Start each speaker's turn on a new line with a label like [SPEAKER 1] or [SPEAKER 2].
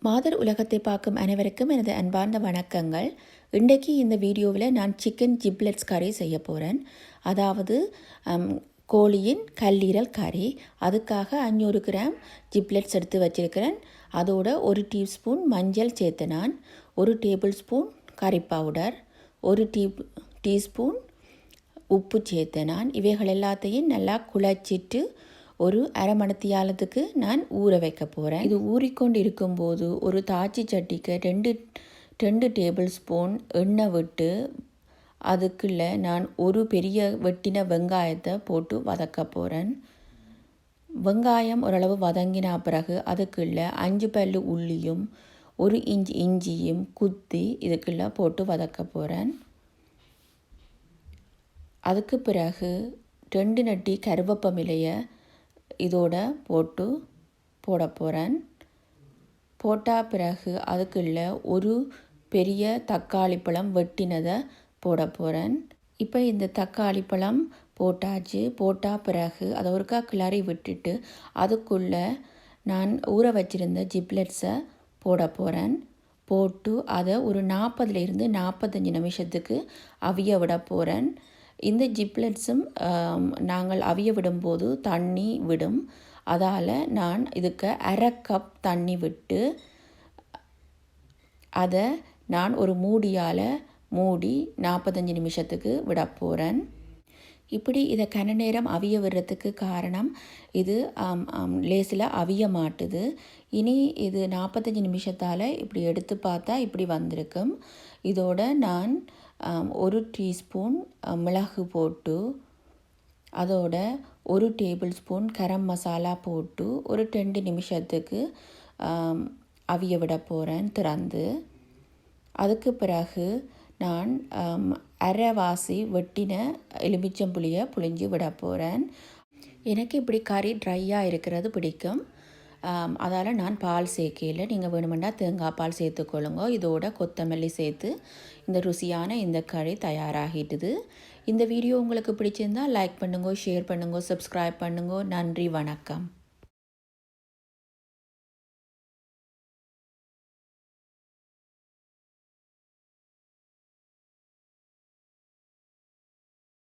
[SPEAKER 1] மாதர் உலகத்தை பார்க்கும் அனைவருக்கும் எனது அன்பார்ந்த வணக்கங்கள். இன்றைக்கு இந்த வீடியோவில் நான் சிக்கன் ஜிப்லெட்ஸ் கறி செய்ய போகிறேன். அதாவது கோழியின் கல்லீரல் கறி. அதுக்காக 500 கிராம் ஜிப்லெட்ஸ் எடுத்து வச்சிருக்கிறேன். அதோட 1 டீஸ்பூன் மஞ்சள் சேர்த்து நான் 1 டேபிள் ஸ்பூன் கறி பவுடர், 1 டீஸ்பூன் உப்பு சேர்த்து நான் இவைகள் எல்லாத்தையும் நல்லா குழச்சிட்டு ஒரு அரை மணித்தியாலத்துக்கு நான் ஊற வைக்க போகிறேன். இது ஊறிக்கொண்டு இருக்கும்போது ஒரு தாச்சி சட்டிக்கு 2 டேபிள் ஸ்பூன் எண்ணெய் விட்டு அதுக்குள்ளே நான் ஒரு பெரிய வெட்டின வெங்காயத்தை போட்டு வதக்க போகிறேன். வெங்காயம் ஓரளவு வதங்கின பிறகு அதுக்குள்ளே 5 பல்லு உள்ளியும் 1 இன்ச் இஞ்சியும் குத்தி இதுக்குள்ளே போட்டு வதக்க போகிறேன். அதுக்கு பிறகு 2 நட்டி கருவேப்பமிலையை இதோட போட போகிறேன். போட்டால் பிறகு அதுக்குள்ளே ஒரு பெரிய தக்காளி பழம் வெட்டினதை போட போகிறேன். இப்போ இந்த தக்காளி பழம் போட்டாச்சு. போட்டால் பிறகு அதை ஒருக்கா கிளறி விட்டுட்டு அதுக்குள்ளே நான் ஊற வச்சிருந்த ஜிப்லெட்ஸை போட போகிறேன். போட்டு அதை ஒரு 40லிருந்து 45 நிமிஷத்துக்கு அவிய விட போகிறேன். இந்த ஜிப்லெட்ஸும் நாங்கள் அவிய விடும்போது தண்ணி விடும். அதால் நான் இதுக்கு அரை கப் தண்ணி விட்டு அதை நான் ஒரு மூடியால் மூடி 45 நிமிஷத்துக்கு விட போகிறேன். இப்படி இதை கன நேரம் அவிய விடுறதுக்கு காரணம் இது லேசில் அவிய மாட்டுது. இனி இது 45 நிமிஷத்தால் இப்படி எடுத்து பார்த்தா இப்படி வந்திருக்கும். இதோட நான் 1 டீஸ்பூன் மிளகு போட்டு அதோட 1 டேபிள் ஸ்பூன் கரம் மசாலா போட்டு ஒரு 2 நிமிஷத்துக்கு அவிய விட போகிறேன் திறந்து. அதுக்கு பிறகு நான் அரைவாசி வெட்டின எலுமிச்சம்புளியை புழிஞ்சு விட போகிறேன். எனக்கு இப்படி கறி ட்ரையாக இருக்கிறது பிடிக்கும். அதால் நான் பால் சேர்க்கையில் நீங்கள் வேணுமெண்டா தேங்காய் பால் சேர்த்துக்கொள்ளுங்க. இதோட கொத்தமல்லி சேர்த்து இந்த ருசியான இந்த கறி தயாராகிட்டுது. இந்த வீடியோ உங்களுக்கு பிடிச்சிருந்தால் லைக் பண்ணுங்க, ஷேர் பண்ணுங்க, சப்ஸ்கிரைப் பண்ணுங்க. நன்றி, வணக்கம்.